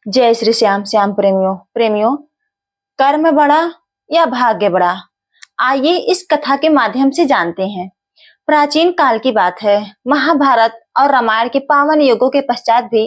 जय श्री श्याम श्याम प्रेमियों प्रेमियों। कर्म बड़ा या भाग्य बड़ा, आइए इस कथा के माध्यम से जानते हैं। प्राचीन काल की बात है। महाभारत और रामायण के पावन युगों के पश्चात भी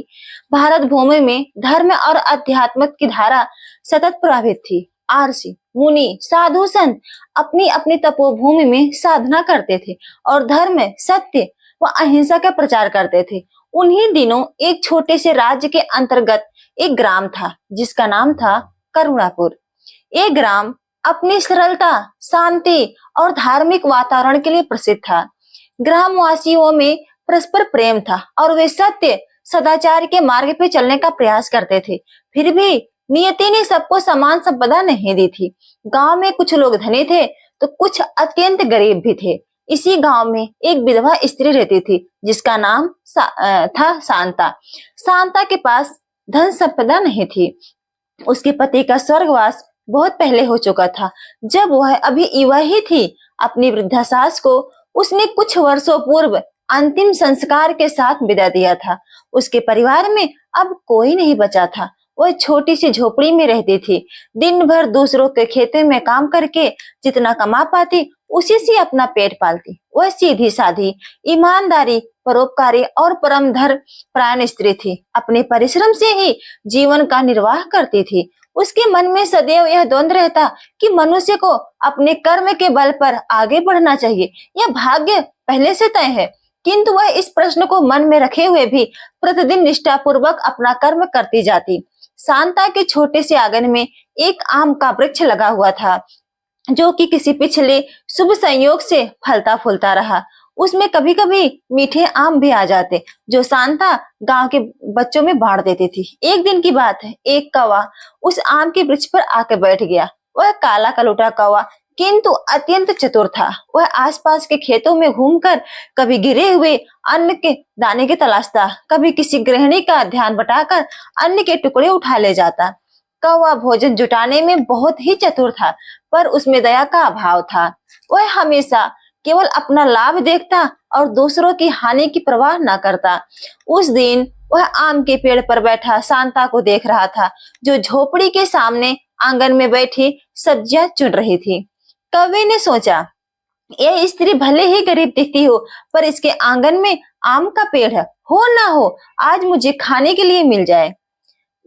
भारत भूमि में धर्म और अध्यात्म की धारा सतत प्रवाहित थी। आरसी मुनि साधु संत अपनी अपनी तपोभूमि में साधना करते थे और धर्म, सत्य व अहिंसा का प्रचार करते थे। उन्हीं दिनों एक छोटे से राज्य के अंतर्गत एक ग्राम था जिसका नाम था करुणापुर। ये ग्राम अपनी सरलता, शांति और धार्मिक वातावरण के लिए प्रसिद्ध था। ग्रामवासियों में परस्पर प्रेम था और वे सत्य, सदाचार के मार्ग पे चलने का प्रयास करते थे। फिर भी नियति ने सबको समान संपदा नहीं दी थी। गांव में कुछ लोग धनी थे तो कुछ अत्यंत गरीब भी थे। इसी गांव में एक विधवा स्त्री रहती थी जिसका नाम था शांता। शांता के पास धन संपदा नहीं थी। उसके पति का स्वर्गवास बहुत पहले हो चुका था। जब वह अभी युवा ही थी, अपनी वृद्धा सास को उसने कुछ वर्षों पूर्व अंतिम संस्कार के साथ विदा दिया था। उसके परिवार में अब कोई नहीं बचा था। वह छोटी सी झोपड़ी में रहती थी। दिन भर दूसरों के खेतों में काम करके जितना कमा पाती उसी से अपना पेट पालती। वह सीधी साधी, ईमानदारी, परोपकारी और परम धर्म प्राण स्त्री थी। अपने परिश्रम से ही जीवन का निर्वाह करती थी। उसके मन में सदैव यह द्वंद्व रहता कि मनुष्य को अपने कर्म के बल पर आगे बढ़ना चाहिए या भाग्य पहले से तय है। किंतु वह इस प्रश्न को मन में रखे हुए भी प्रतिदिन निष्ठापूर्वक अपना कर्म करती जाती। शांता के छोटे से आंगन में एक आम का वृक्ष लगा हुआ था जो कि किसी पिछले शुभ संयोग से फलता फूलता रहा। उसमें कभी कभी मीठे आम भी आ जाते जो शांता गांव के बच्चों में बांट देती थी। एक दिन की बात है, एक कौवा उस आम के वृक्ष पर आकर बैठ गया। वह काला कलूटा कौवा किंतु अत्यंत चतुर था। वह आसपास के खेतों में घूमकर कभी गिरे हुए अन्न के दाने की तलाशता, कभी किसी गृहिणी का ध्यान बटाकर अन्न के टुकड़े उठा ले जाता। कौवा भोजन जुटाने में बहुत ही चतुर था, पर उसमें दया का अभाव था। वह हमेशा केवल अपना लाभ देखता और दूसरों की हानि की परवाह न करता। उस दिन वह आम के पेड़ पर बैठा शांता को देख रहा था जो झोपड़ी के सामने आंगन में बैठी सब्जियां चुन रही थी। कौवे ने सोचा, यह स्त्री भले ही गरीब दिखती हो पर इसके आंगन में आम का पेड़ है, हो ना हो आज मुझे खाने के लिए मिल जाए।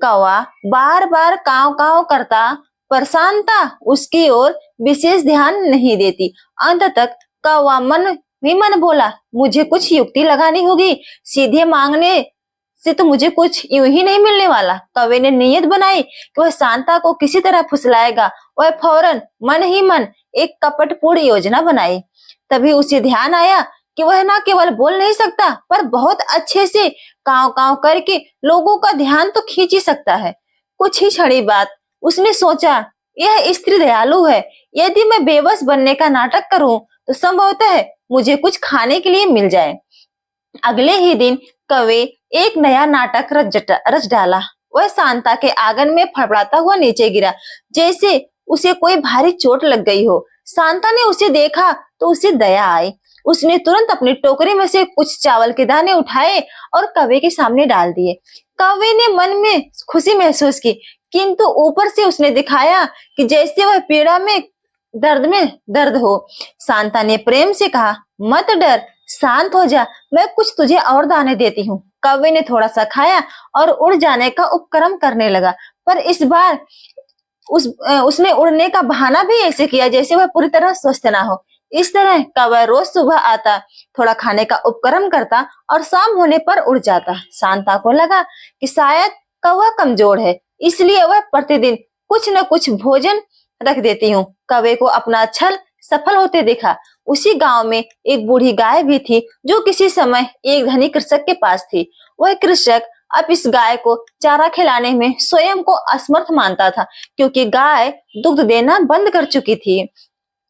कौवा बार बार काव काव करता पर शांता उसकी ओर विशेष ध्यान नहीं देती। अंत तक कौवा मन ही मन बोला, मुझे कुछ युक्ति लगानी होगी, सीधे मांगने से तो मुझे कुछ यूं ही नहीं मिलने वाला। कौवे ने नियत बनाई कि वह शांता को किसी तरह फुसलाएगा। वह फौरन मन ही मन एक कपटपूर्ण योजना बनाई। तभी उसे ध्यान आया कि वह न केवल बोल नहीं सकता पर बहुत अच्छे से काव काव करके लोगों का ध्यान तो खींच ही सकता है। कुछ ही क्षणी बाद उसने सोचा, यह स्त्री दयालु है, यदि मैं बेबस बनने का नाटक करूं तो संभवतः मुझे कुछ खाने के लिए मिल जाए। अगले ही दिन कौवे एक नया नाटक रच डाला। वह शांता के आंगन में फड़फड़ाता हुआ नीचे गिरा जैसे उसे कोई भारी चोट लग गई हो। शांता ने उसे देखा तो उसे दया आई। उसने तुरंत अपनी टोकरी में से कुछ चावल के दाने उठाए और कौवे के सामने डाल दिए। कौवे ने मन में खुशी महसूस की किंतु ऊपर से उसने दिखाया कि जैसे वह पीड़ा में दर्द हो। शांता ने प्रेम से कहा, मत डर, शांत हो जा, मैं कुछ तुझे और दाने देती हूँ। कौवे ने थोड़ा सा खाया और उड़ जाने का उपक्रम करने लगा, पर इस बार उसने उड़ने का बहाना भी ऐसे किया जैसे वह पूरी तरह स्वस्थ ना हो। इस तरह कौवा रोज सुबह आता, थोड़ा खाने का उपक्रम करता और शाम होने पर उड़ जाता। शांता को लगा कि शायद कौवा कमजोर है, इसलिए वह प्रतिदिन कुछ न कुछ भोजन रख देती हूँ। कौवे को अपना छल सफल होते देखा। उसी गांव में एक बूढ़ी गाय भी थी जो किसी समय एक धनी कृषक के पास थी। वह कृषक अब इस गाय को चारा खिलाने में स्वयं को असमर्थ मानता था क्योंकि गाय दुग्ध देना बंद कर चुकी थी।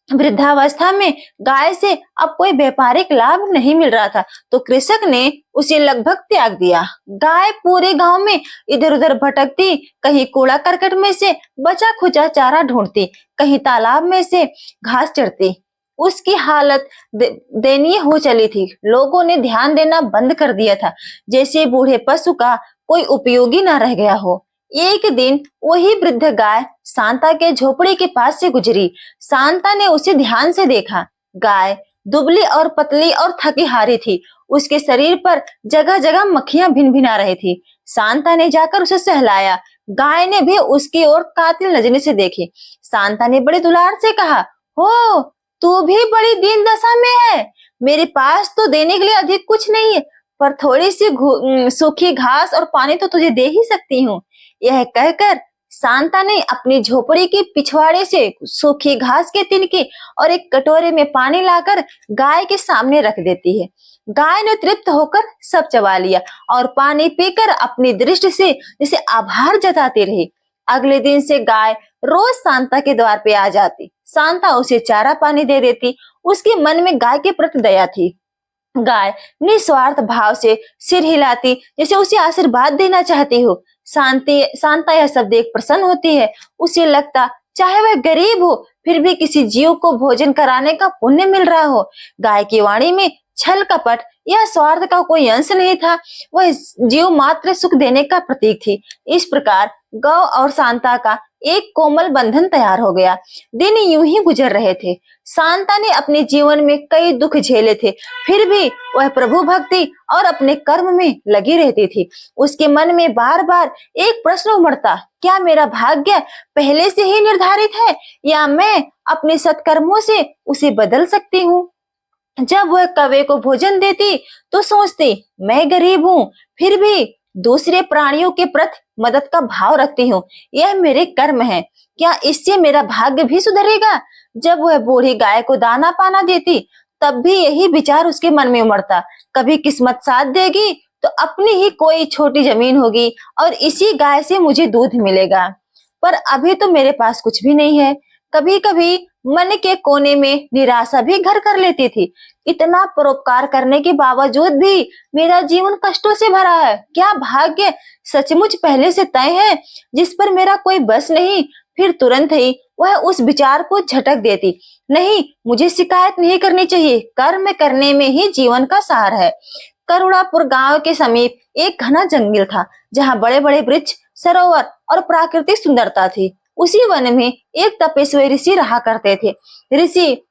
वृद्धावस्था में गाय से अब कोई व्यापारिक लाभ नहीं मिल रहा था तो कृषक ने उसे लगभग त्याग दिया। गाय पूरे गांव में इधर उधर भटकती, कहीं कूड़ा करकट में से बचा खुचा चारा ढूंढती, कहीं तालाब में से घास चरती। उसकी हालत दयनीय हो चली थी। लोगों ने ध्यान देना बंद कर दिया था, जैसे बूढ़े पशु का कोई उपयोगी ना रह गया हो। एक दिन वही वृद्ध गाय शांता के झोपड़ी के पास से गुजरी। शांता ने उसे ध्यान से देखा। गाय दुबली और पतली और थकी हारी थी। उसके शरीर पर जगह जगह मक्खियां भिनभिना रही थी। शांता ने जाकर उसे सहलाया। गाय ने भी उसकी ओर कातिल नजरों से देखी। शांता ने बड़े दुलार से कहा, हो, तू भी बड़ी दीन दशा में है। मेरे पास तो देने के लिए अधिक कुछ नहीं है, पर थोड़ी सी सूखी घास और पानी तो तुझे दे ही सकती हूँ। यह कहकर शांता ने अपनी झोपड़ी के पिछवाड़े से सूखी घास के तिनके और एक कटोरे में पानी लाकर गाय के सामने रख देती है। गाय ने तृप्त होकर सब चबा लिया और पानी पीकर अपनी दृष्टि से जैसे आभार जताती रही। अगले दिन से गाय रोज शांता के द्वार पे आ जाती। शांता उसे चारा पानी दे देती। उसके मन में गाय के प्रति दया थी। गाय निस्वार्थ भाव से सिर हिलाती, जैसे उसे आशीर्वाद देना चाहती हो। शांता यह सब देख प्रसन्न होती है। उसे लगता चाहे वह गरीब हो, फिर भी किसी जीव को भोजन कराने का पुण्य मिल रहा हो। गाय की वाणी में छल कपट या स्वार्थ का कोई अंश नहीं था। वह जीव मात्र सुख देने का प्रतीक थी। इस प्रकार गौ और शांता का एक कोमल बंधन तैयार हो गया। दिन यूं ही गुजर रहे थे। शांता ने अपने जीवन में कई दुख झेले थे, फिर भी वह प्रभु भक्ति और अपने कर्म में लगी रहती थी। उसके मन में बार बार एक प्रश्न उमड़ता, क्या मेरा भाग्य पहले से ही निर्धारित है या मैं अपने सत्कर्मों से उसे बदल सकती हूँ। जब वह कौवे को भोजन देती तो सोचती, मैं गरीब हूँ, फिर भी दूसरे प्राणियों के प्रति मदद का भाव रखती हूँ। यह मेरे कर्म है, क्या इससे मेरा भाग्य भी सुधरेगा। जब वह बूढ़ी गाय को दाना पाना देती तब भी यही विचार उसके मन में उमड़ता, कभी किस्मत साथ देगी तो अपनी ही कोई छोटी जमीन होगी और इसी गाय से मुझे दूध मिलेगा, पर अभी तो मेरे पास कुछ भी नहीं है। कभी कभी मन के कोने में निराशा भी घर कर लेती थी। इतना परोपकार करने के बावजूद भी मेरा जीवन कष्टों से भरा है। क्या भाग्य सचमुच पहले से तय है जिस पर मेरा कोई बस नहीं। फिर तुरंत ही वह उस विचार को झटक देती, नहीं, मुझे शिकायत नहीं करनी चाहिए। कर्म करने में ही जीवन का सार है। करुणापुर गांव के समीप एक घना जंगल था, जहाँ बड़े बड़े वृक्ष, सरोवर और प्राकृतिक सुंदरता थी। उसी वन में एक तपस्वी ऋषि रहा करते थे। ऋषि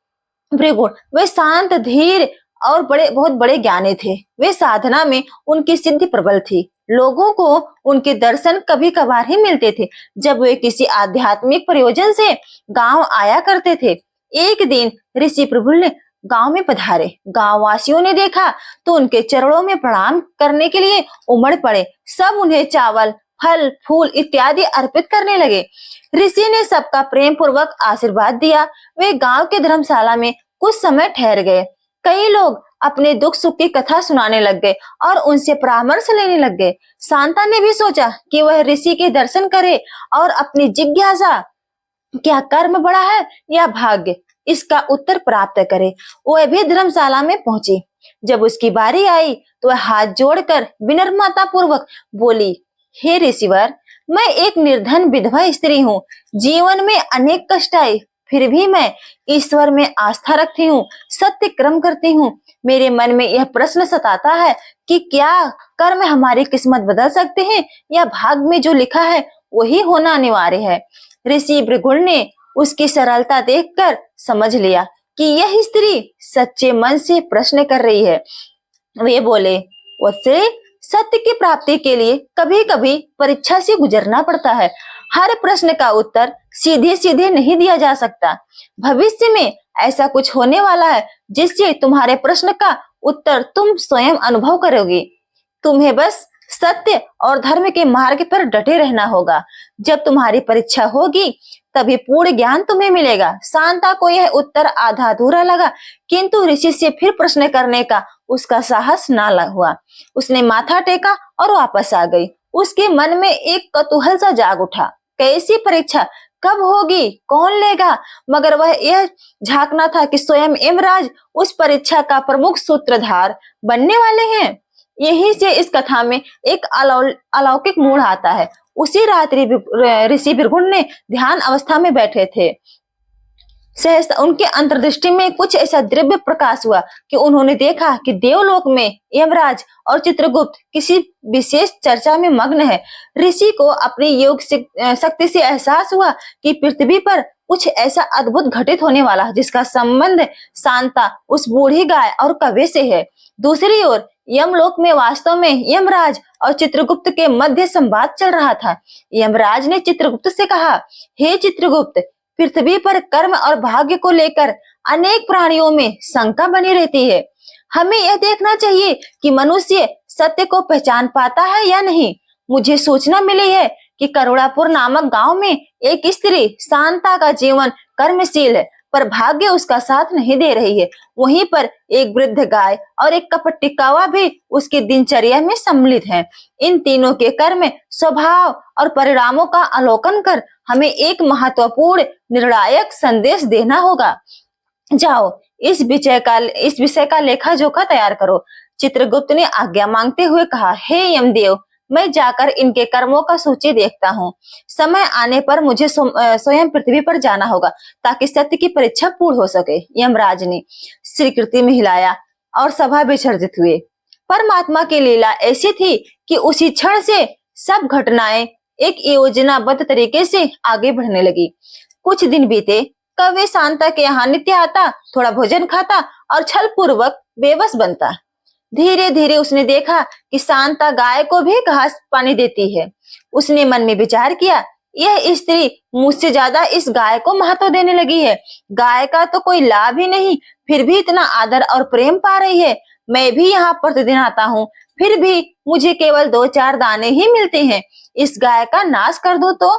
भृगुण, वे शांत, धीर और बहुत बड़े ज्ञानी थे। वे साधना में उनकी सिद्धि प्रबल थी। लोगों को उनके दर्शन कभी कभार ही मिलते थे, जब वे किसी आध्यात्मिक प्रयोजन से गांव आया करते थे। एक दिन ऋषि प्रभुल ने गांव में पधारे। गांव वासियों ने देखा तो उनके चरणों में प्रणाम करने के लिए उमड़ पड़े। सब उन्हें चावल, फल, फूल इत्यादि अर्पित करने लगे। ऋषि ने सबका प्रेम पूर्वक आशीर्वाद दिया। वे गांव के धर्मशाला में कुछ समय ठहर गए। कई लोग अपने दुख सुख की कथा सुनाने लग गए और उनसे परामर्श लेने लग गए। शांता ने भी सोचा कि वह ऋषि के दर्शन करे और अपनी जिज्ञासा, क्या कर्म बड़ा है या भाग्य, इसका उत्तर प्राप्त करे। वह भी धर्मशाला में पहुंची। जब उसकी बारी आई तो वह हाथ जोड़कर विनम्रता पूर्वक बोली, हे ऋषिवर, मैं एक निर्धन विधवा स्त्री हूँ। जीवन में अनेक कष्ट आए, फिर भी मैं ईश्वर में आस्था रखती हूँ, सत्य कर्म करती हूँ। मेरे मन में यह प्रश्न सताता है कि क्या कर्म हमारी किस्मत बदल सकते हैं या भाग्य में जो लिखा है वही होना अनिवार्य है। ऋषि भृगुण ने उसकी सरलता देखकर समझ लिया कि यह स्त्री सच्चे मन से प्रश्न कर रही है। वे बोले, उससे सत्य की प्राप्ति के लिए कभी कभी परीक्षा से गुजरना पड़ता है। हर प्रश्न का उत्तर सीधे सीधे नहीं दिया जा सकता। भविष्य में ऐसा कुछ होने वाला है जिससे तुम्हारे प्रश्न का उत्तर तुम स्वयं अनुभव करोगे। तुम्हें बस सत्य और धर्म के मार्ग पर डटे रहना होगा। जब तुम्हारी परीक्षा होगी तभी पूर्ण ज्ञान तुम्हें मिलेगा। शांता को यह उत्तर आधा अधूरा लगा, किंतु ऋषि से फिर प्रश्न करने का उसका साहस ना हुआ। उसने माथा टेका और वापस आ गई। उसके मन में एक कतूहल सा जाग उठा, कैसी परीक्षा, कब होगी, कौन लेगा। मगर वह यह झांकना था कि स्वयं यमराज उस परीक्षा का प्रमुख सूत्रधार बनने वाले हैं। यहीं से इस कथा में एक अलौकिक मोड़ आता है। उसी रात्रि ऋषि भृगुण ने ध्यान अवस्था में बैठे थे। सहसा उनके अंतर्दृष्टि में कुछ ऐसा दिव्य प्रकाश हुआ कि उन्होंने देखा कि देवलोक में यमराज और चित्रगुप्त किसी विशेष चर्चा में मग्न है। ऋषि को अपनी योग शक्ति से एहसास हुआ कि पृथ्वी पर कुछ ऐसा अद्भुत घटित होने वाला है जिसका संबंध शांता उस बूढ़ी गाय और कौवे से है। दूसरी ओर यमलोक में वास्तव में यमराज और चित्रगुप्त के मध्य संवाद चल रहा था। यमराज ने चित्रगुप्त से कहा, हे चित्रगुप्त, पृथ्वी पर कर्म और भाग्य को लेकर अनेक प्राणियों में शंका बनी रहती है। हमें यह देखना चाहिए कि मनुष्य सत्य को पहचान पाता है या नहीं। मुझे सूचना मिली है कि करुणापुर नामक गांव में एक स्त्री शांता का जीवन कर्मशील है, पर भाग्य उसका साथ नहीं दे रही है। वहीं पर एक वृद्ध गाय और एक कपटी कौवा भी उसकी दिनचर्या में सम्मिलित हैं। इन तीनों के कर्म, स्वभाव और परिणामों का अवलोकन कर हमें एक महत्वपूर्ण निर्णायक संदेश देना होगा। जाओ, इस विषय का लेखा जोखा तैयार करो। चित्रगुप्त ने आज्ञा मांगते हुए कहा, हे यमदेव, मैं जाकर इनके कर्मों का सूची देखता हूँ। समय आने पर मुझे स्वयं पृथ्वी पर जाना होगा ताकि सत्य की परीक्षा पूर्ण हो सके। यमराज ने स्वीकृति में हिलाया और सभा विसर्जित हुए। परमात्मा की लीला ऐसी थी कि उसी क्षण से सब घटनाएं एक योजनाबद्ध तरीके से आगे बढ़ने लगी। कुछ दिन बीते। कौवे शांता के यहाँ नित्य आता, थोड़ा भोजन खाता और छल पूर्वक बेबस बनता। धीरे धीरे उसने देखा कि शांता गाय को भी घास पानी देती है। उसने मन में विचार किया, यह स्त्री मुझसे ज्यादा इस गाय को महत्व देने लगी है। गाय का तो कोई लाभ ही नहीं, फिर भी इतना आदर और प्रेम पा रही है। मैं भी यहाँ प्रतिदिन आता हूँ, फिर भी मुझे केवल 2-4 दाने ही मिलते हैं। इस गाय का नाश कर दूं तो?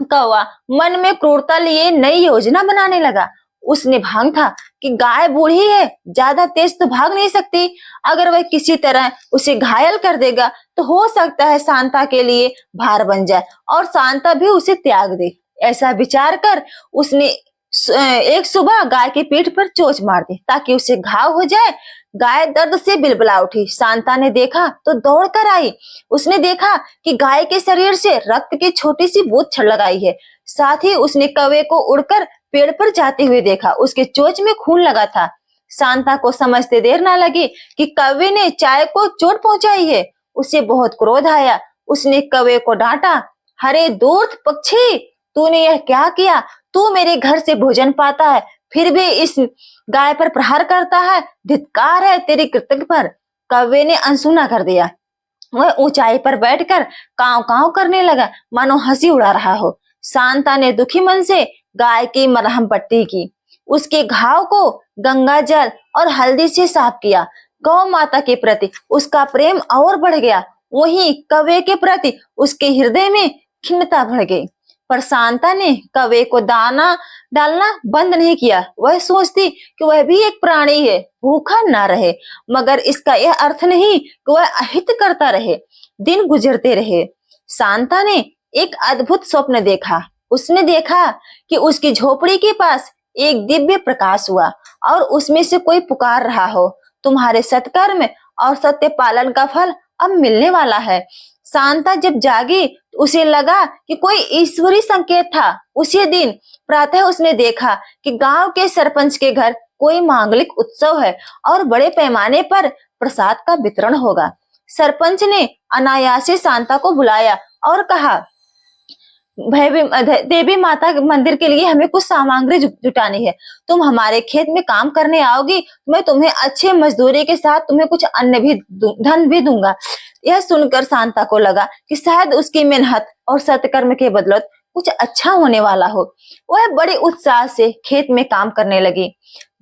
कौवा मन में क्रूरता लिए नई योजना बनाने लगा। उसने भांग था कि गाय बूढ़ी है, ज्यादा तेज तो भाग नहीं सकती। अगर वह किसी तरह उसे घायल कर देगा तो हो सकता है शांता के लिए भार बन जाए और शांता भी उसे त्याग दे। ऐसा विचार कर उसने एक सुबह गाय की पीठ पर चोंच मार दी ताकि उसे घाव हो जाए। गाय दर्द से बिलबिला उठी। शांता ने देखा तो दौड़ कर आई। उसने देखा कि गाय के शरीर से रक्त की छोटी सी बूंद छलक आई है। साथ ही उसने कौवे को उड़कर पेड़ पर जाते हुए देखा। उसके चोंच में खून लगा था। शांता को समझते देर ना लगी कि कौवे ने चाय को चोट पहुंचाई है। उसे बहुत क्रोध आया। उसने कौवे को डांटा, हरे धूर्त पक्षी, तूने यह क्या किया? तू मेरे घर से भोजन पाता है, फिर भी इस गाय पर प्रहार करता है। धिक्कार है तेरी कृतज्ञ पर। कौवे ने अनसुना कर दिया। वह ऊंचाई पर बैठकर कांव कांव करने लगा, मानो हंसी उड़ा रहा हो। शांता ने दुखी मन से गाय की मरहम पट्टी की, उसके घाव को गंगा जल और हल्दी से साफ किया। गौ माता के प्रति उसका प्रेम और बढ़ गया। वहीं कौवे के प्रति उसके हृदय में खिन्नता बढ़ गई। पर शांता ने कौवे को दाना डालना बंद नहीं किया। वह सोचती कि वह भी एक प्राणी है, भूखा ना रहे, मगर इसका यह अर्थ नहीं कि वह अहित करता रहे। दिन गुजरते रहे। शांता ने एक अद्भुत स्वप्न देखा। उसने देखा कि उसकी झोपड़ी के पास एक दिव्य प्रकाश हुआ और उसमें से कोई पुकार रहा हो, तुम्हारे सत्कर्म और सत्य पालन का फल अब मिलने वाला है। शांता जब जागी तो उसे लगा कि कोई ईश्वरी संकेत था। उसी दिन प्रातः उसने देखा कि गांव के सरपंच के घर कोई मांगलिक उत्सव है और बड़े पैमाने पर प्रसाद का वितरण होगा। सरपंच ने अनायासे शांता को बुलाया और कहा, देवी माता मंदिर के लिए हमें कुछ सामग्री जुटानी है। तुम हमारे खेत में काम करने आओगी, मैं तुम्हें अच्छे मजदूरी के साथ तुम्हें कुछ अन्य भी धन भी दूंगा। यह सुनकर शांता को लगा कि शायद उसकी मेहनत और सत्कर्म के बदौलत कुछ अच्छा होने वाला हो। वह बड़े उत्साह से खेत में काम करने लगी।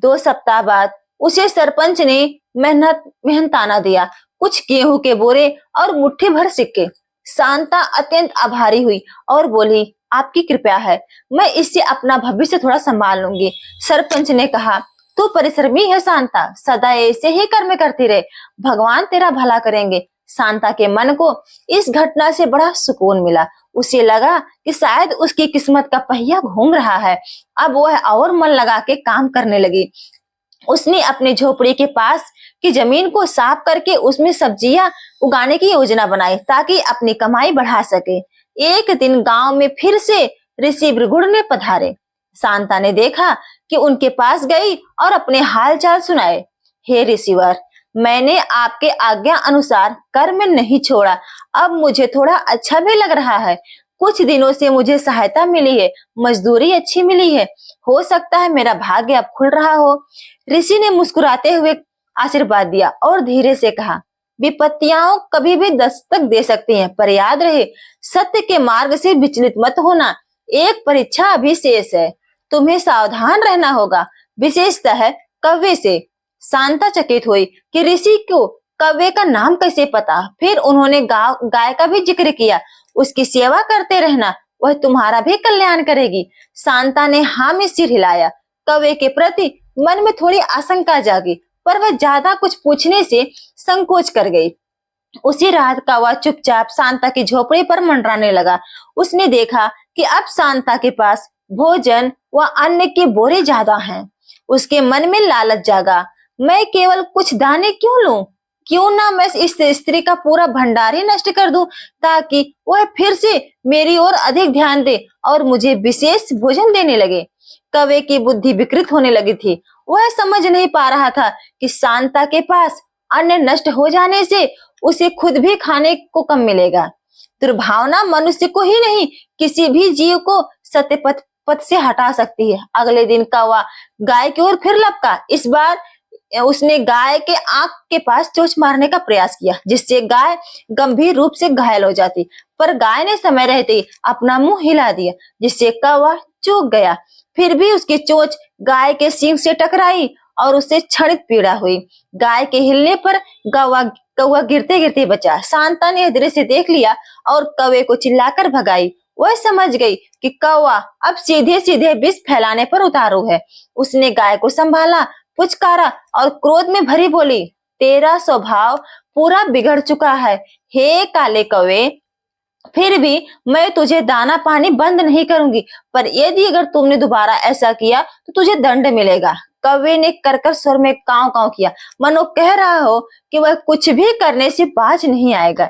2 सप्ताह बाद उसे सरपंच ने मेहनताना दिया, कुछ गेहूं के बोरे और मुट्ठी भर सिक्के। शांता अत्यंत आभारी हुई और बोली, आपकी कृपया है, मैं इससे अपना भविष्य थोड़ा संभाल लूंगी। सरपंच ने कहा, तू परिश्रमी है शांता, सदा ऐसे ही कर्म करती रहे, भगवान तेरा भला करेंगे। शांता के मन को इस घटना से बड़ा सुकून मिला। उसे लगा कि शायद उसकी किस्मत का पहिया घूम रहा है। अब वह और मन लगा के काम करने लगी। उसने अपने झोपड़ी के पास की जमीन को साफ करके उसमें सब्जियां उगाने की योजना बनाई ताकि अपनी कमाई बढ़ा सके। एक दिन गांव में फिर से ऋषि भृगुड़ ने पधारे। शांता ने देखा कि उनके पास गई और अपने हाल चाल सुनाए। हे ऋषिवर, मैंने आपके आज्ञा अनुसार कर्म नहीं छोड़ा, अब मुझे थोड़ा अच्छा भी लग रहा है। कुछ दिनों से मुझे सहायता मिली है, मजदूरी अच्छी मिली है, हो सकता है मेरा भाग्य अब खुल रहा हो। ऋषि ने मुस्कुराते हुए आशीर्वाद दिया और धीरे से कहा, विपत्तियां कभी भी दस्तक दे सकती हैं, पर याद रहे सत्य के मार्ग से विचलित मत होना। एक परीक्षा अभी शेष है, तुम्हें सावधान रहना होगा, विशेषतः कव्वे से। शांता चकित हुई कि ऋषि को कव्वे का नाम कैसे पता। फिर उन्होंने गाय का भी जिक्र किया, उसकी सेवा करते रहना, वह तुम्हारा भी कल्याण करेगी। शांता ने हाँ में सिर हिलाया। कव्वे के प्रति मन में थोड़ी आशंका जागी, पर वह ज्यादा कुछ पूछने से संकोच कर गई। उसी रात कौवा चुपचाप शांता की झोपड़ी पर मंडराने लगा। उसने देखा कि अब शांता के पास भोजन व अन्न के बोरे ज्यादा हैं। उसके मन में लालच जागा, मैं केवल कुछ दाने क्यों लूं? क्यों ना मैं इस स्त्री का पूरा भंडार ही नष्ट कर दूं, ताकि वह फिर से मेरी ओर अधिक ध्यान दे और मुझे विशेष भोजन देने लगे। कौवे की बुद्धि विकृत होने लगी थी। वह समझ नहीं पा रहा था कि शांता के पास अन्न नष्ट हो जाने से उसे खुद भी खाने को कम मिलेगा। दुर्भावना मनुष्य को ही नहीं, किसी भी जीव को सत्य पथ से हटा सकती है। अगले दिन कौवा गाय की ओर फिर लपका। इस बार उसने गाय के आंख के पास चोंच मारने का प्रयास किया, जिससे गाय गंभीर रूप से घायल हो जाती, पर गाय ने समय रहते ही अपना मुंह हिला दिया, जिससे कौवा चूक गया। फिर भी उसकी चोंच गाय के सींग से टकराई और उसे क्षणिक पीड़ा हुई। गाय के हिलने पर कौवा गिरते गिरते बचा। शांता ने दृश्य देख लिया और कौवे को चिल्लाकर भगाई। वह समझ गई कि कौवा अब सीधे सीधे विष फैलाने पर उतारू है। उसने गाय को संभाला, पुचकारा और क्रोध में भरी बोली, तेरा स्वभाव पूरा बिगड़ चुका है। हे काले कौवे, फिर भी मैं तुझे दाना पानी बंद नहीं करूंगी, पर यदि अगर तुमने दोबारा ऐसा किया तो तुझे दंड मिलेगा। कौवे ने करकर स्वर में काव काव किया, मानो कह रहा हो कि वह कुछ भी करने से बाज नहीं आएगा।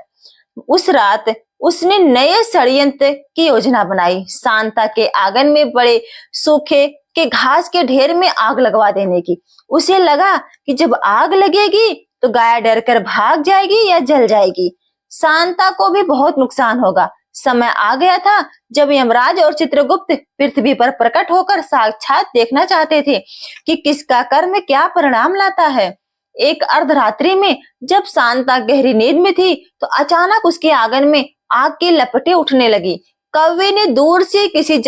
उस रात उसने नए षड्यंत्र की योजना बनाई, शांता के आंगन में बड़े सूखे के घास के ढेर में आग लगवा देने की। उसे लगा कि जब आग लगेगी तो गाय डरकर भाग जाएगी या जल जाएगी। शांता को भी बहुत नुकसान होगा। समय आ गया था जब यमराज और चित्रगुप्त पृथ्वी पर प्रकट होकर साक्षात देखना चाहते थे कि किसका कर्म क्या परिणाम लाता है। एक अर्धरात्रि में जब शांता गहरी नींद में थी तो अचानक उसके आंगन में आग की लपटें उठने लगी। कौवे ने दूर से किसी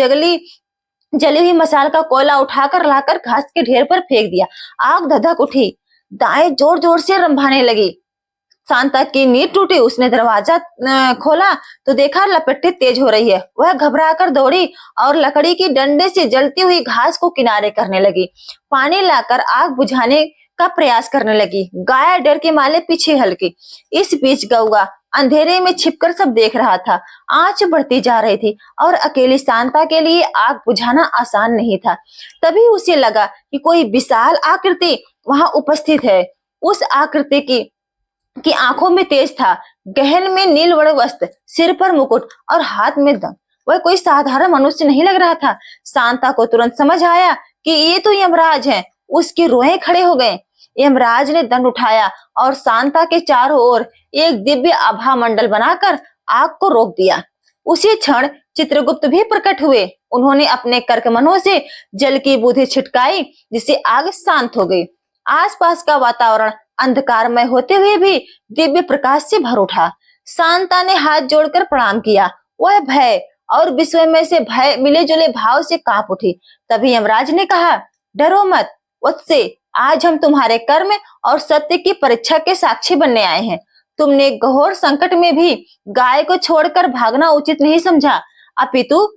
जली हुई मसाल का कोयला उठाकर लाकर घास के ढेर पर फेंक दिया। आग धधक उठी, दाएं जोर जोर से रंभाने लगी। शांता की नींद टूटी। उसने दरवाजा खोला तो देखा लपटें तेज हो रही है। वह घबराकर दौड़ी और लकड़ी की डंडे से जलती हुई घास को किनारे करने लगी। पानी लाकर आग बुझाने का प्रयास करने लगी। गाय डर के मारे पीछे हल्की। इस बीच कौवा अंधेरे में छिपकर सब देख रहा था। आंच बढ़ती जा रही थी और अकेली शांता के लिए आग बुझाना आसान नहीं था। तभी उसे लगा कि कोई विशाल आकृति वहां उपस्थित है। उस आकृति की आंखों में तेज था, गहन में नील वर्ण वस्त्र, सिर पर मुकुट और हाथ में दंड। वह कोई साधारण मनुष्य नहीं लग रहा था। शांता को तुरंत समझ आया कि ये तो यमराज हैं। उसके रोए खड़े हो गए। यमराज ने दंड उठाया और शांता के चारों ओर एक दिव्य आभा मंडल बनाकर आग को रोक दिया। उसी क्षण चित्रगुप्त भी प्रकट हुए। उन्होंने अपने कर्कमनों से जल की बूंदें छिटकाई, जिससे आग शांत हो गई। आसपास का वातावरण अंधकारमय होते हुए भी दिव्य प्रकाश से भर उठा। शांता ने हाथ जोड़कर प्रणाम किया। वह भय और विस्मय से भय मिले जुले भाव से कांप उठी। तभी यमराज ने कहा, डरो मत वत्से, आज हम तुम्हारे कर्म और सत्य की परीक्षा के साक्षी बनने आए हैं। तुमने घोर संकट में भी गाय को छोड़कर भागना उचित नहीं समझा, अपितु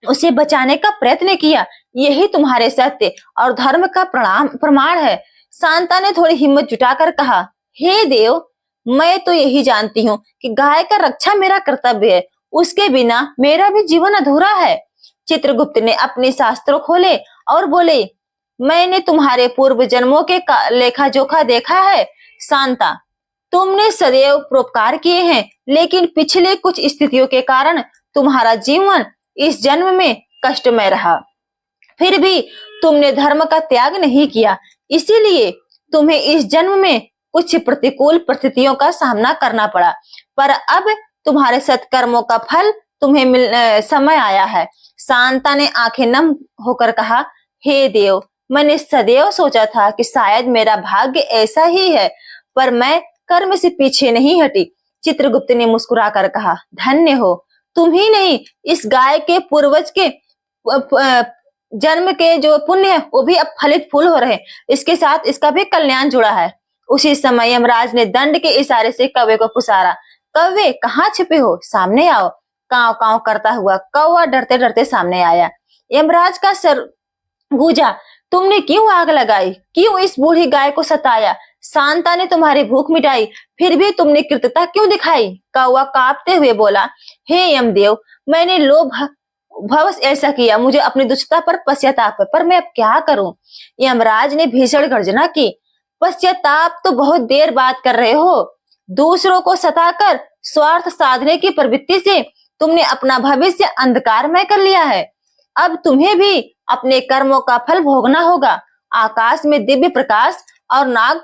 उसे बचाने का प्रयत्न किया। यही तुम्हारे सत्य और धर्म का प्रमाण है। शांता ने थोड़ी हिम्मत जुटाकर कहा, हे देव, मैं तो यही जानती हूँ कि गाय का रक्षा मेरा कर्तव्य है। उसके बिना मेरा भी जीवन अधूरा है। चित्रगुप्त ने अपने शास्त्रों खोले और बोले, मैंने तुम्हारे पूर्व जन्मों के लेखा जोखा देखा है। शांता, तुमने सदैव परोपकार किए हैं, लेकिन पिछले कुछ स्थितियों के कारण तुम्हारा जीवन इस जन्म में कष्टमय रहा। फिर भी तुमने धर्म का त्याग नहीं किया, इसीलिए तुम्हें इस जन्म में कुछ प्रतिकूल परिस्थितियों का सामना करना पड़ा। पर अब तुम्हारे सत्कर्मों का फल तुम्हें समय आया है। शांता ने आंखें नम होकर कहा, हे देव, मैंने सदैव सोचा था कि शायद मेरा भाग्य ऐसा ही है, पर मैं कर्म से पीछे नहीं हटी। चित्रगुप्त ने मुस्कुराकर कहा, धन्य हो, तुम ही नहीं, इस गाय के पूर्वज के जन्म के जो पुण्य है वो भी अब फलित फूल हो रहे, इसके साथ इसका भी कल्याण जुड़ा है। उसी समय यमराज ने दंड के इशारे से कौवे को पुकारा, कौवे कहाँ छिपे हो, सामने आओ। कांव कांव करता हुआ कौवा डरते डरते सामने आया। यमराज का सर गूंजा, तुमने क्यों आग लगाई, क्यों इस बूढ़ी गाय को सताया? शांता ने तुम्हारी भूख मिटाई, फिर भी तुमने कृतज्ञता क्यों दिखाई? कौवा कांपते हुए बोला, हे यमदेव, मैंने लोभ भवश ऐसा किया, मुझे अपनी दुष्टता पर पश्चाताप है, पर मैं अब क्या करूं? यमराज ने भीषण गर्जना की, पश्चाताप तो बहुत देर बाद कर रहे हो। दूसरों को सताकर स्वार्थ साधने की प्रवृत्ति से तुमने अपना भविष्य अंधकारमय कर लिया है। अब तुम्हें भी अपने कर्मों का फल भोगना होगा। आकाश में दिव्य प्रकाश और नाग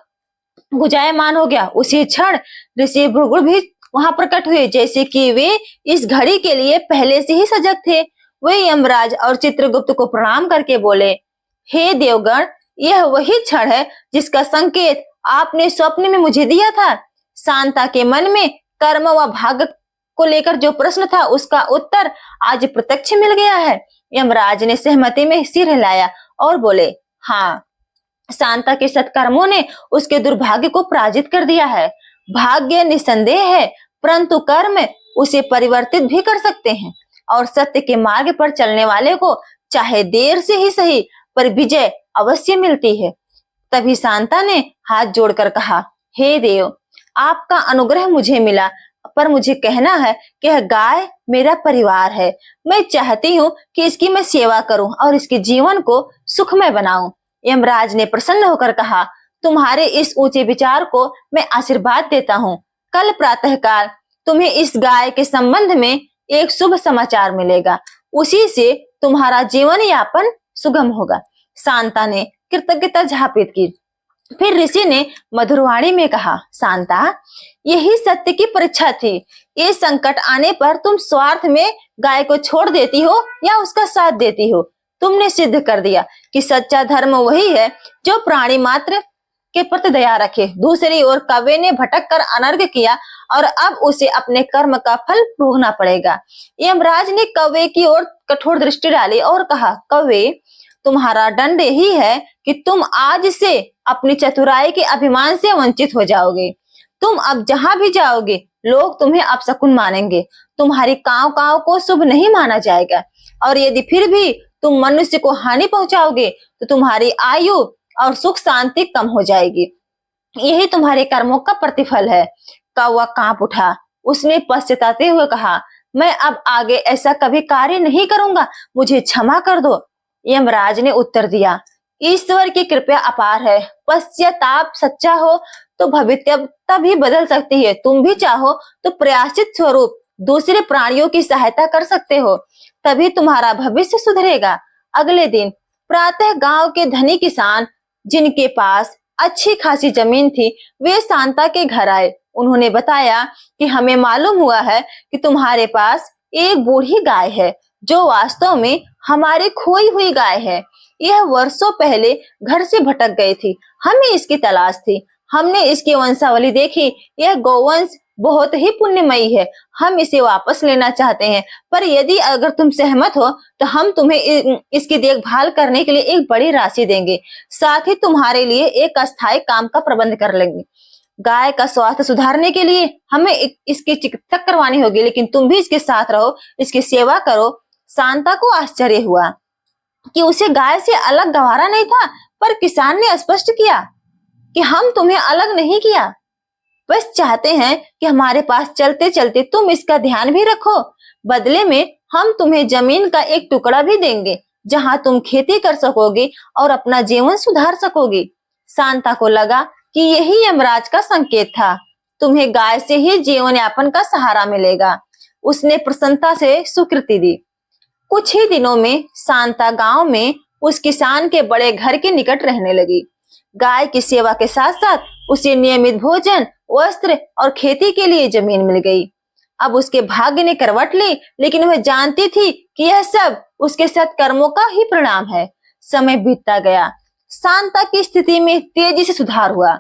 गुंजायमान हो गया। उसी क्षण ऋषि भृगु भी वहां प्रकट हुए, जैसे कि वे इस घड़ी के लिए पहले से ही सजग थे। वे यमराज और चित्रगुप्त को प्रणाम करके बोले, हे देवगण, यह वही क्षण है जिसका संकेत आपने स्वप्न में मुझे दिया था। शांता के मन में कर्म व भाग्य को लेकर जो प्रश्न था उसका उत्तर आज प्रत्यक्ष मिल गया है। यमराज ने सहमति में सिर हिलाया और बोले, हाँ, शांता के सत्कर्मों ने उसके दुर्भाग्य को पराजित कर दिया है। भाग्य निसंदेह है, परंतु कर्म उसे परिवर्तित भी कर सकते हैं, और सत्य के मार्ग पर चलने वाले को चाहे देर से ही सही पर विजय अवश्य मिलती है। तभी शांता ने हाथ जोड़कर कहा, हे देव, आपका अनुग्रह मुझे मिला, पर मुझे कहना है कि यह गाय मेरा परिवार है। मैं चाहती हूँ कि इसकी मैं सेवा करूं और इसके जीवन को सुखमय बनाऊं। यमराज ने प्रसन्न होकर कहा, तुम्हारे इस ऊंचे विचार को मैं आशीर्वाद देता हूँ। कल प्रातःकाल तुम्हें इस गाय के संबंध में एक शुभ समाचार मिलेगा, उसी से तुम्हारा जीवन यापन सुगम होगा। शांता ने कृतज्ञता झापित की। फिर ऋषि ने मधुरवाणी में कहा, शांता, यही सत्य की परीक्षा थी। ये संकट आने पर तुम स्वार्थ में गाय को छोड़ देती हो या उसका साथ देती हो। तुमने सिद्ध कर दिया कि सच्चा धर्म वही है जो प्राणी मात्र के प्रति दया रखे। दूसरी ओर कौवे ने भटक कर अनर्घ किया और अब उसे अपने कर्म का फल भोगना पड़ेगा। यमराज ने कौवे की ओर कठोर दृष्टि डाली और कहा, कौवे, तुम्हारा दंड यही है कि तुम आज से अपनी चतुराई के अभिमान से वंचित हो जाओगे। तुम अब जहां भी जाओगे लोग तुम्हें अपशकुन मानेंगे, तुम्हारी कांव कांव को शुभ नहीं माना जाएगा, और यदि फिर भी तुम मनुष्य को हानि पहुंचाओगे तो तुम्हारी आयु और सुख शांति कम हो जाएगी। यही तुम्हारे कर्मों का प्रतिफल है। कौवा कांप उठा। उसने पश्चाताते हुए कहा, मैं अब आगे ऐसा कभी कार्य नहीं करूंगा, मुझे क्षमा कर दो। यमराज ने उत्तर दिया, ईश्वर की कृपा अपार है। पश्चाताप सच्चा हो तो भविष्यता भी बदल सकती है। तुम भी चाहो तो प्रयासित स्वरूप दूसरे प्राणियों की सहायता कर सकते हो, तभी तुम्हारा भविष्य सुधरेगा। अगले दिन प्रातः गांव के धनी किसान, जिनके पास अच्छी खासी जमीन थी, वे शांता के घर आए। उन्होंने बताया कि हमें मालूम हुआ है कि तुम्हारे पास एक बूढ़ी गाय है, जो वास्तव में हमारी खोई हुई गाय है। यह वर्षों पहले घर से भटक गई थी, हमें इसकी तलाश थी। हमने इसकी वंशावली देखी, यह गौवंश बहुत ही पुण्यमयी है। हम इसे वापस लेना चाहते हैं, पर यदि अगर तुम सहमत हो तो हम तुम्हें इसकी देखभाल करने के लिए एक बड़ी राशि देंगे, साथ ही तुम्हारे लिए एक अस्थायी काम का प्रबंध कर लेंगे। गाय का स्वास्थ्य सुधारने के लिए हमें इसकी चिकित्सा करवानी होगी, लेकिन तुम भी इसके साथ रहो, इसकी सेवा करो। शांता को आश्चर्य हुआ कि उसे गाय से अलग गवारा नहीं था, पर किसान ने स्पष्ट किया कि हम तुम्हें अलग नहीं किया, बस चाहते हैं कि हमारे पास चलते चलते तुम इसका ध्यान भी रखो। बदले में हम तुम्हें जमीन का एक टुकड़ा भी देंगे, जहां तुम खेती कर सकोगी और अपना जीवन सुधार सकोगी। शांता को लगा कि यही यमराज का संकेत था, तुम्हें गाय से ही जीवन यापन का सहारा मिलेगा। उसने प्रसन्नता से स्वीकृति दी। कुछ ही दिनों में शांता गांव में उस किसान के बड़े घर के निकट रहने लगी। गाय की सेवा के साथ साथ उसे नियमित भोजन, वस्त्र और खेती के लिए जमीन मिल गई। अब उसके भाग्य ने करवट ली, लेकिन वह जानती थी कि यह सब उसके सत्कर्मों का ही परिणाम है। समय बीतता गया। शांता की स्थिति में तेजी से सुधार हुआ।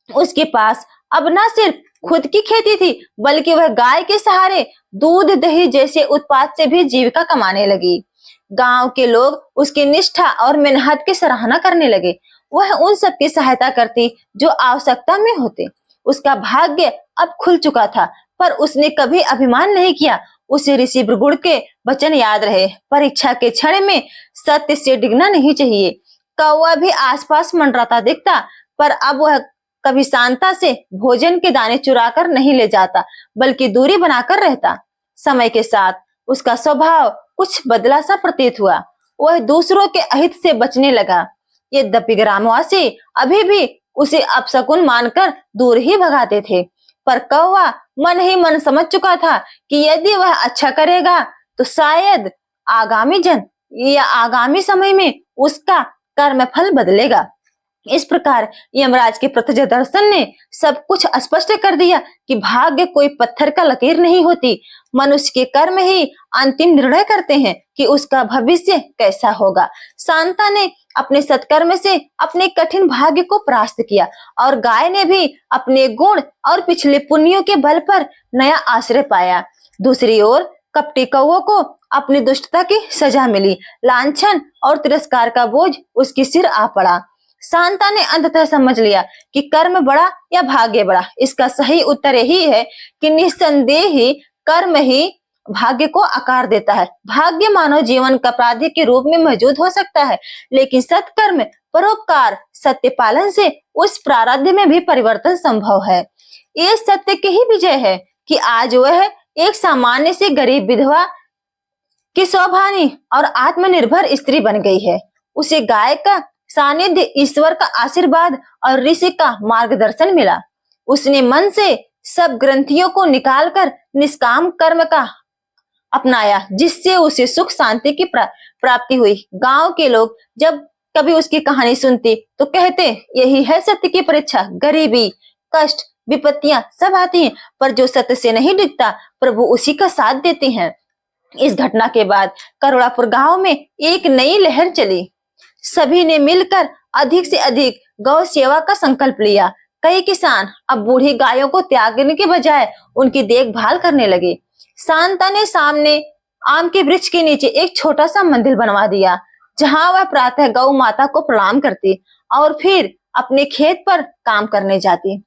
उसके पास अब न सिर्फ खुद की खेती थी, बल्कि वह गाय के सहारे दूध, दही जैसे उत्पाद से भी जीविका कमाने लगी। गांव के लोग उसकी निष्ठा और मेहनत की सराहना करने लगे। वह उन सब की सहायता करती जो आवश्यकता में होते। उसका भाग्य अब खुल चुका था, पर उसने कभी अभिमान नहीं किया। उसे ऋषि भृगु के वचन याद रहे, परीक्षा के क्षण में सत्य से डिगना नहीं चाहिए। कौवा भी आसपास मंडराता दिखता, पर अब वह कभी शांता से भोजन के दाने चुराकर नहीं ले जाता, बल्कि दूरी बनाकर रहता। समय के साथ उसका स्वभाव कुछ बदला सा प्रतीत हुआ। वह दूसरों के अहित से बचने लगा। यद्यपि ग्रामवासी अभी भी उसे अपशकुन मानकर दूर ही भगाते थे, पर कौवा मन ही मन समझ चुका था कि यदि वह अच्छा करेगा तो शायद आगामी समय में उसका कर्म फल बदलेगा। इस प्रकार यमराज के प्रत्यक्ष दर्शन ने सब कुछ स्पष्ट कर दिया कि भाग्य कोई पत्थर का लकीर नहीं होती। मनुष्य के कर्म ही अंतिम निर्णय करते हैं कि उसका भविष्य कैसा होगा। शांता ने अपने सत्कर्म से अपने कठिन भाग्य को परास्त किया, और गाय ने भी अपने गुण और पिछले पुण्यों के बल पर नया आश्रय पाया। दूसरी ओर कपटी कौवे को अपनी दुष्टता की सजा मिली। लांछन और तिरस्कार का बोझ उसके सिर आ पड़ा। शांता ने अंततः समझ लिया कि कर्म बड़ा या भाग्य बड़ा, इसका सही उत्तर यही है कि निस्संदेह ही कर्म ही भाग्य को आकार देता है। भाग्य मानव जीवन का प्राधिक के रूप में मौजूद हो सकता है, लेकिन सत्कर्म, परोपकार, सत्य पालन से उस प्रारब्ध में भी परिवर्तन संभव है। ये सत्य की ही विजय है कि आज वह एक सामान्य से गरीब विधवा की स्वाभिमानी और आत्मनिर्भर स्त्री बन गई है। उसे गाय का सानिध्य, ईश्वर का आशीर्वाद और ऋषि का मार्गदर्शन मिला। उसने मन से सब ग्रंथियों को निकालकर निष्काम कर्म का अपनाया, जिससे उसे सुख शांति की प्राप्ति हुई। गांव के लोग जब कभी उसकी कहानी सुनते तो कहते, यही है सत्य की परीक्षा। गरीबी, कष्ट, विपत्तियां सब आती हैं, पर जो सत्य से नहीं डिगता, प्रभु उसी का साथ देते हैं। इस घटना के बाद करोड़ापुर गांव में एक नई लहर चली। सभी ने मिलकर अधिक से अधिक गौ सेवा का संकल्प लिया। कई किसान अब बूढ़ी गायों को त्यागने के बजाय उनकी देखभाल करने लगे। शांता ने सामने आम के वृक्ष के नीचे एक छोटा सा मंदिर बनवा दिया, जहां वह प्रातः गौ माता को प्रणाम करती और फिर अपने खेत पर काम करने जाती।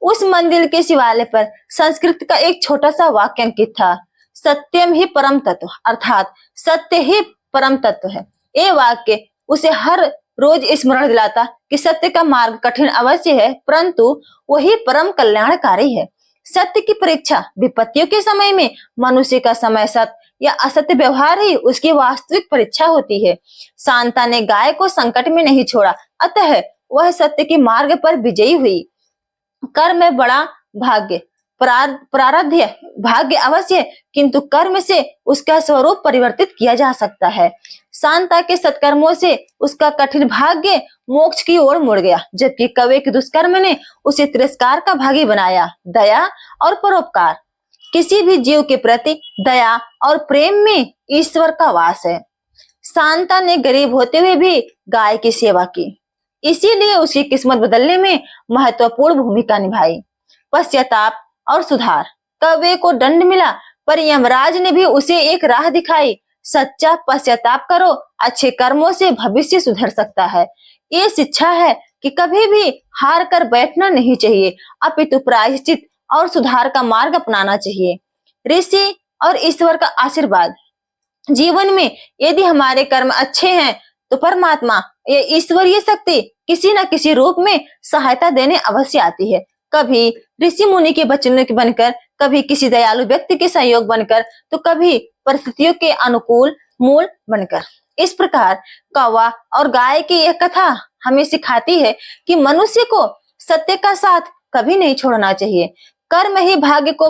उस मंदिर के शिवालय पर संस्कृत का एक छोटा सा वाक्य अंकित था, सत्यम ही परम तत्व, अर्थात सत्य ही परम तत्व है। ये वाक्य उसे हर रोज स्मरण दिलाता कि सत्य का मार्ग कठिन अवश्य है, परंतु वही परम कल्याणकारी है। सत्य की परीक्षा विपत्तियों के समय में मनुष्य का समय सत्य या असत्य व्यवहार ही उसकी वास्तविक परीक्षा होती है। शांता ने गाय को संकट में नहीं छोड़ा, अतः वह सत्य के मार्ग पर विजयी हुई। कर्म में बड़ा भाग्य, प्रारब्ध भाग्य अवश्य, किंतु कर्म से उसका स्वरूप परिवर्तित किया जा सकता है। शांता के सत्कर्मों से उसका कठिन भाग्य मोक्ष की ओर मुड़ गया, जबकि कौवे के दुष्कर्म ने उसे तिरस्कार का भागी बनाया। दया और परोपकार, किसी भी जीव के प्रति दया और प्रेम में ईश्वर का वास है। शांता ने गरीब होते हुए भी गाय की सेवा की, इसीलिए उसकी किस्मत बदलने में महत्वपूर्ण भूमिका निभाई। पश्चाताप और सुधार, कौवे को दंड मिला, पर यमराज ने भी उसे एक राह दिखाई। सच्चा पश्चाताप करो, अच्छे कर्मों से भविष्य सुधर सकता है। ये शिक्षा है कि कभी भी हार कर बैठना नहीं चाहिए, अपितु प्रायश्चित और सुधार का मार्ग अपनाना चाहिए। ऋषि और ईश्वर का आशीर्वाद, जीवन में यदि हमारे कर्म अच्छे हैं तो परमात्मा या ईश्वरीय शक्ति किसी न किसी रूप में सहायता देने अवश्य आती है। कभी ऋषि मुनि के वचन बनकर, कभी किसी दयालु व्यक्ति के सहयोग बनकर, तो कभी परिस्थितियों के अनुकूल मूल बनकर। इस प्रकार कौवा और गाय की यह कथा हमें सिखाती है कि मनुष्य को सत्य का साथ कभी नहीं छोड़ना चाहिए। कर्म ही भाग्य को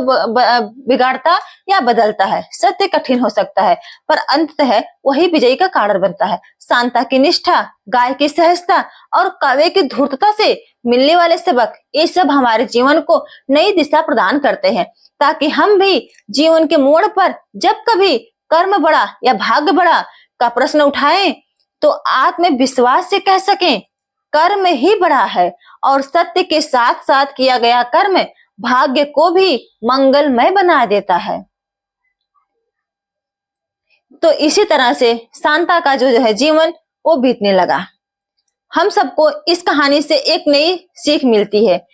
बिगाड़ता या बदलता है। सत्य कठिन हो सकता है पर अंततः वही विजयी का कारण बनता है। शांता की निष्ठा, गाय की सहजता और कौवे की धूर्तता से मिलने वाले सबक, ये सब हमारे जीवन को नई दिशा प्रदान करते हैं, ताकि हम भी जीवन के मोड़ पर जब कभी कर्म बड़ा या भाग्य बड़ा का प्रश्न उठाएं तो आत्मविश्वास से कह सकें कर्म ही बड़ा है और सत्य के साथ साथ किया गया कर्म भाग्य को भी मंगलमय बना देता है। तो इसी तरह से शांता का जो है जीवन वो बीतने लगा। हम सबको इस कहानी से एक नई सीख मिलती है।